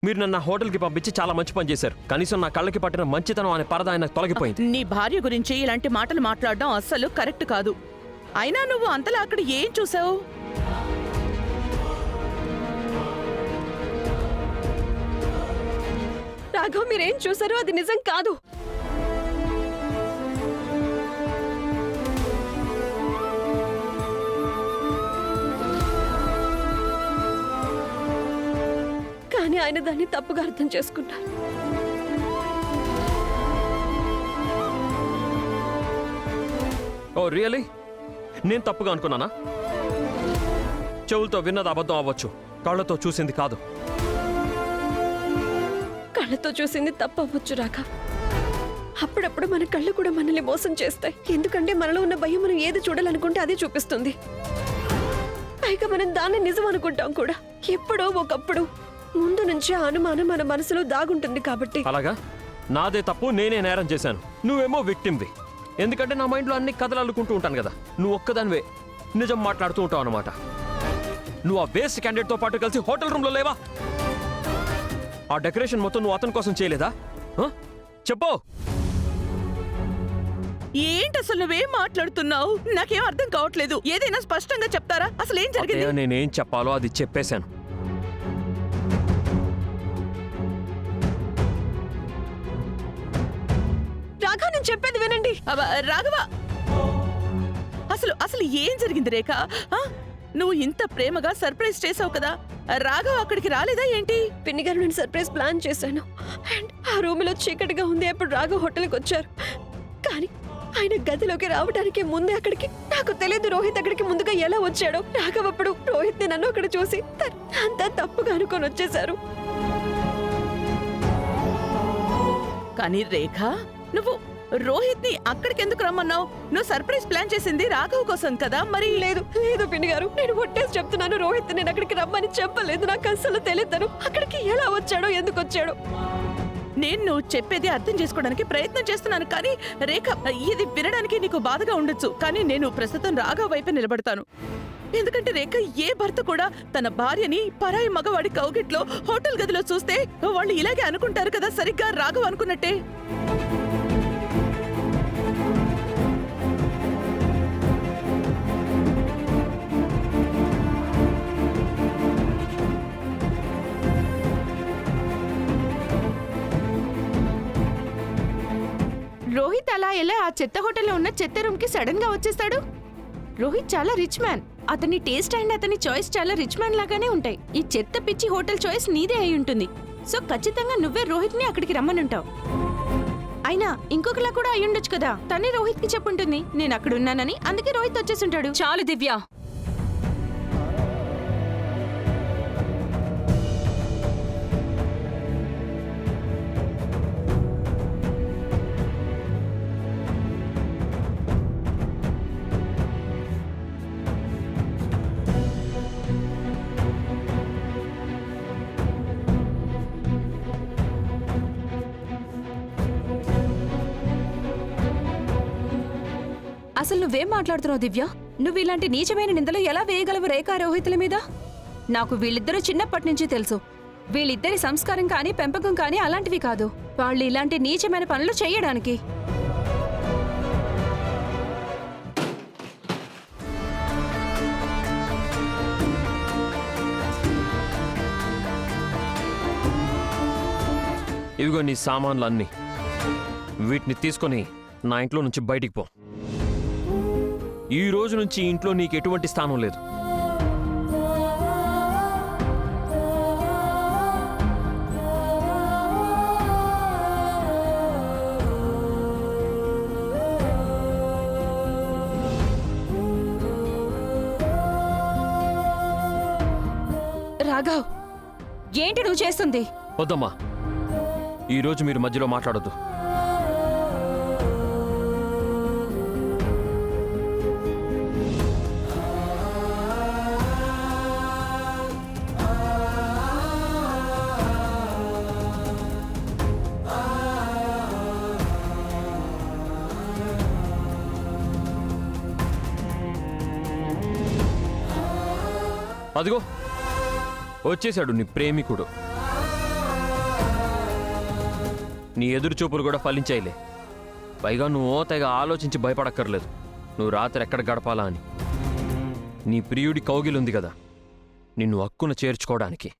మీరు నన్ను ఆ హోటల్కి పంపించి చాలా మంచి పని చేశారు. కనీసం నా కళ్ళకి పట్టిన మంచితనం అనే పరద ఆయన తొలగిపోయింది. నీ భార్య గురించి ఇలాంటి మాటలు మాట్లాడడం అస్సలు కరెక్ట్ కాదు. అయినా నువ్వు అంతలా అక్కడ ఏం చూసావు? రాఘవ్, మీరేం చూసారో అది నిజం కాదు. కానీ ఆయన దాన్ని తప్పుగా అర్థం చేసుకుంటారు. Oh really? నేను తప్పుగా అనుకున్నానా? చెవులతో విన్నది అబద్ధం అవ్వచ్చు, కళ్ళతో చూసింది కాదు. కళ్ళతో చూసింది తప్పు అవ్వచ్చు రాఘవ్. అప్పుడప్పుడు మన కళ్ళు కూడా మనల్ని మోసం చేస్తాయి. ఎందుకంటే మనలో ఉన్న భయం మనం ఏది చూడాలనుకుంటే అదే చూపిస్తుంది. పైగా మనం దాన్ని నిజం అనుకుంటాం కూడా. ఎప్పుడో ఒకప్పుడు ముందు నుంచి ఆ అనుమానం మన మనసులో దాగుంటుంది కాబట్టి. అలాగా? నాదే తప్పు, నేనే నేరం చేశాను. నువ్వేమో విక్టిమ్వి. ఎందుకంటే నా మైండ్లో అన్ని కథలు అల్లుకుంటూ ఉంటాను కదా. నువ్వు ఒక్కదానివే నిజం మాట్లాడుతూ ఉంటావు అనమాట. నువ్వు ఆ వేస్ట్ క్యాండిడేట్తో పాటు కలిసి హోటల్ రూమ్లో లేవా? ఆ డెకరేషన్ మొత్తం నువ్వు అతని కోసం చేయలేదా? చెప్పు. ఏంటి అసలు నువ్వేం మాట్లాడుతున్నావు? నాకేం అర్థం కావట్లేదు. ఏదైనా స్పష్టంగా చెప్తారా? అసలు ఏం జరిగింది? నేనేం చెప్పాలో అది చెప్పేశాను. రాఘవ్, నేను చెప్పేది వినండి. రాఘవ, అసలు అసలు ఏం జరిగింది రేఖ? నువ్వు ఇంత ప్రేమగా సర్ప్రైజ్ చేసావు కదా, రాఘవ్ అక్కడికి రాలేదా ఏంటి? పిన్ని గారు, నేను సర్ప్రైజ్ ప్లాన్ చేశాను. అండ్ ఆ రూమ్లో చీకటిగా ఉంది. అప్పుడు రాఘవ్ హోటల్కి వచ్చారు. కానీ ఆయన గదిలోకి రావడానికి ముందే అక్కడికి నాకు తెలియదు రోహిత్ అక్కడికి ముందుగా ఎలా వచ్చాడో. రాఘవ్ అప్పుడు రోహిత్ నన్ను అక్కడ చూసి అంతా తప్పుగా అనుకొని వచ్చేశారు. కానీ రేఖ, నువ్వు రోహిత్ ని అక్కడికి ఎందుకు రమ్మన్నావు? నువ్వు సర్ప్రైజ్ ప్లాన్ చేసింది రాఘవ్ కోసం కదా మరి? లేదు లేదు పిన్ని గారు, నేను ఒట్టేసి చెప్తున్నాను. రోహిత్ నేను అక్కడికి రమ్మని చెప్పలేదు. నాకు అస్సలు తెలియదు అక్కడికి ఎలా వచ్చాడో, ఎందుకు వచ్చాడో. నేను నువ్వు చెప్పేది అర్థం చేసుకోవడానికి ప్రయత్నం చేస్తున్నాను. కానీ రేఖ, ఇది వినడానికి నీకు బాధగా ఉండొచ్చు, కానీ నేను ప్రస్తుతం రాఘవ్ వైపే నిలబడతాను. ఎందుకంటే రేఖ, ఏ భర్త కూడా తన భార్యని పరాయి మగవాడి కౌగిట్లో హోటల్ గదిలో చూస్తే వాళ్ళు ఇలాగే అనుకుంటారు కదా, సరిగ్గా రాఘవ్ అనుకున్నట్టే. రోహిత్ అలా ఎలా ఆ చెత్త హోటల్లో ఉన్న చెత్త రూమ్ కి సడన్ గా వచ్చేస్తాడు? రోహిత్ చాలా రిచ్ మ్యాన్. అతని టేస్ట్ అండ్ అతని చాయిస్ చాలా రిచ్ మ్యాన్ లాగానే ఉంటాయి. ఈ చెత్త పిచ్చి హోటల్ చాయిస్ నీదే అయి ఉంటుంది. సో ఖచ్చితంగా నువ్వే రోహిత్ ని అక్కడికి రమ్మనుంటావు. అయినా ఇంకొకలా కూడా అయ్యుండొచ్చు కదా. తనే రోహిత్ కి చెప్పుంటుంది నేను అక్కడ ఉన్నానని, అందుకే రోహిత్ వచ్చేసుంటాడు. చాలు దివ్య, అసలు నువ్వేం మాట్లాడుతున్నావు దివ్య? నువ్వు ఇలాంటి నీచమైన నిందలు ఎలా వేయగలవు రేఖా రోహితుల మీద? నాకు వీళ్ళిద్దరూ చిన్నప్పటి నుంచి తెలుసు. వీళ్ళిద్దరి సంస్కారం కానీ పెంపకం కానీ అలాంటివి కాదు. వాళ్ళు ఇలాంటి నీచమైన పనులు చేయడానికి. ఇవిగో నీ సామాన్లు అన్నీ. వీటిని తీసుకొని నా ఇంట్లో నుంచి బయటికి పో. ఈ రోజు నుంచి ఇంట్లో నీకు ఎటువంటి స్థానం లేదు. రాఘవ్, ఏంటి నువ్వు చేస్తుంది? వద్దమ్మా, ఈరోజు మీరు మధ్యలో మాట్లాడొద్దు. అదిగో వచ్చేశాడు నీ ప్రేమికుడు. నీ ఎదురు చూపులు కూడా ఫలించాయిలే. పైగా నువ్వు తెగ ఆలోచించి భయపడక్కర్లేదు నువ్వు రాత్రి ఎక్కడ గడపాలా అని. నీ ప్రియుడి కౌగిలుంది కదా నిన్ను హక్కున చేర్చుకోవడానికి.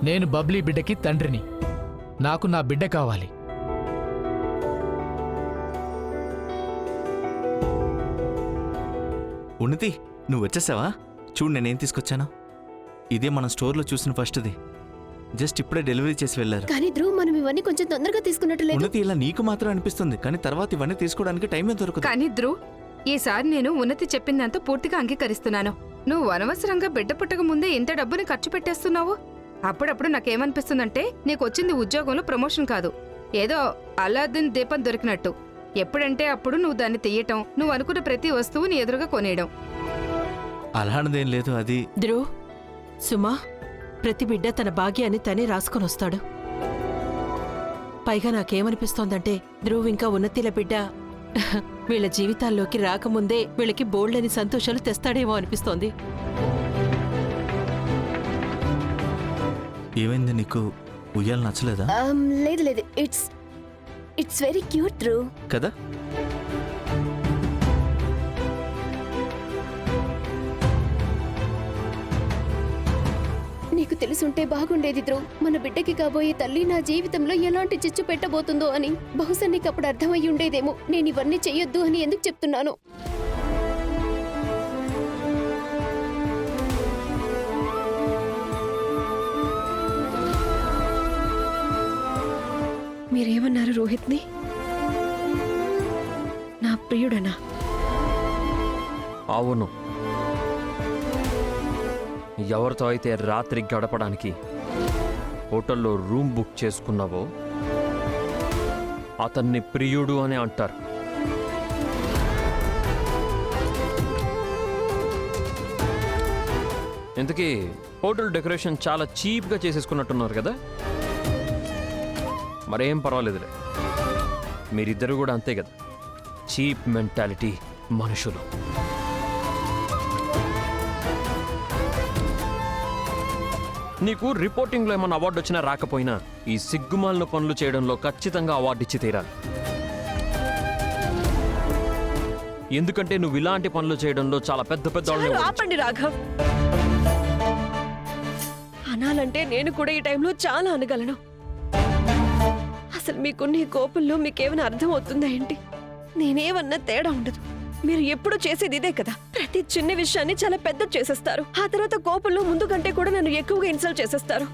నేను బబ్లీ బిడ్డకి తండ్రిని. నాకు నా బిడ్డ కావాలి. ఉన్నతి, నువ్వు వచ్చేసావా? చూడు నేనేం తీసుకొచ్చాను. ఇదే మనం స్టోర్లో చూసిన ఫస్ట్ది. జస్ట్ ఇప్పుడే డెలివరీ చేసి వెళ్ళారు. కానీ ధ్రువ్, మనం ఇవన్నీ కొంచెం తొందరగా తీసుకున్నట్టు లేదు. ఉన్నతి, ఇలా నీకు మాత్రం అనిపిస్తుంది, కానీ తర్వాత ఇవన్నీ తీసుకోవడానికి టైమే దొరకదు. కానీ ధ్రువ్, ఈసారి నేను ఉన్నతి చెప్పిందంతా పూర్తిగా అంగీకరిస్తున్నాను. నువ్వు అనవసరంగా బిడ్డ పుట్టక ముందే ఇంత డబ్బుని ఖర్చు పెట్టేస్తున్నావు. అప్పుడప్పుడు నాకేమనిపిస్తుందంటే నీకు వచ్చింది ఉద్యోగంలో ప్రమోషన్ కాదు, ఏదో అల్లాద్దీన్ దీపం దొరికినట్టు. ఎప్పుడంటే అప్పుడు నువ్వు దాన్ని తీయటం, నువ్వు అనుకున్న ప్రతి వస్తువు నీ ఎదురుగా కొనేయడం. అలాంటిదేం లేదు. అది ధ్రువ్, సుమా, ప్రతి బిడ్డ తన భాగ్యాన్ని తనే రాసుకొని వస్తాడు. పైగా నాకేమనిపిస్తోందంటే ధ్రువ్ ఇంకా ఉన్నతిల బిడ్డ వీళ్ళ జీవితాల్లోకి రాకముందే వీళ్ళకి బోల్డని సంతోషాలు తెస్తాడేమో అనిపిస్తోంది. ఏమైంది, నీకు ఉయ్యాలు నచ్చలేదా? లేదు లేదు, ఇట్స్ వెరీ క్యూట్ ధ్రువ్. కదా, నీకు తెలుసుంటే బాగుండేది ధ్రువ్. మన బిడ్డకి కాబోయే తల్లి నా జీవితంలో ఎలాంటి చిచ్చు పెట్టబోతుందో అని. బహుశా నీకు అప్పుడు అర్థమయ్యి ఉండేదేమో నేను ఇవన్నీ చెయ్యొద్దు అని ఎందుకు చెప్తున్నాను. మీరేమన్నారు రోహిత్ని? నా ప్రియుడనా? అవును, ఎవరితో అయితే రాత్రి గడపడానికి హోటల్లో రూమ్ బుక్ చేసుకున్నావో అతన్ని ప్రియుడు అని అంటారు. ఇంతకీ హోటల్ డెకరేషన్ చాలా చీప్గా చేసేసుకున్నట్టున్నారు కదా. మరేం పర్వాలేదులే, మీరిద్దరు కూడా అంతే కదా, చీప్ మెంటాలిటీ మనుషులు. నీకు రిపోర్టింగ్లో ఏమన్నా అవార్డు వచ్చినా రాకపోయినా ఈ సిగ్గుమాలిన పనులు చేయడంలో ఖచ్చితంగా అవార్డు ఇచ్చి తీరాలి. ఎందుకంటే నువ్వు ఇలాంటి పనులు చేయడంలో చాలా పెద్ద పెద్ద చాలు ఆపండి రాఘవ్. అనాలంటే నేను కూడా ఈ టైంలో చాలా అనగలను. అసలు మీకున్న ఈ కోపంలో మీకేమైనా అర్థం అవుతుందా ఏంటి? నేనేమన్నా తేడా ఉండదు. మీరు ఎప్పుడు చేసేది ఇదే కదా, ప్రతి చిన్న విషయాన్ని చాలా పెద్ద చేసేస్తారు. ఆ తర్వాత కోపంలో ముందు కంటే కూడా నన్ను ఎక్కువగా ఇన్సల్ట్ చేసేస్తారు.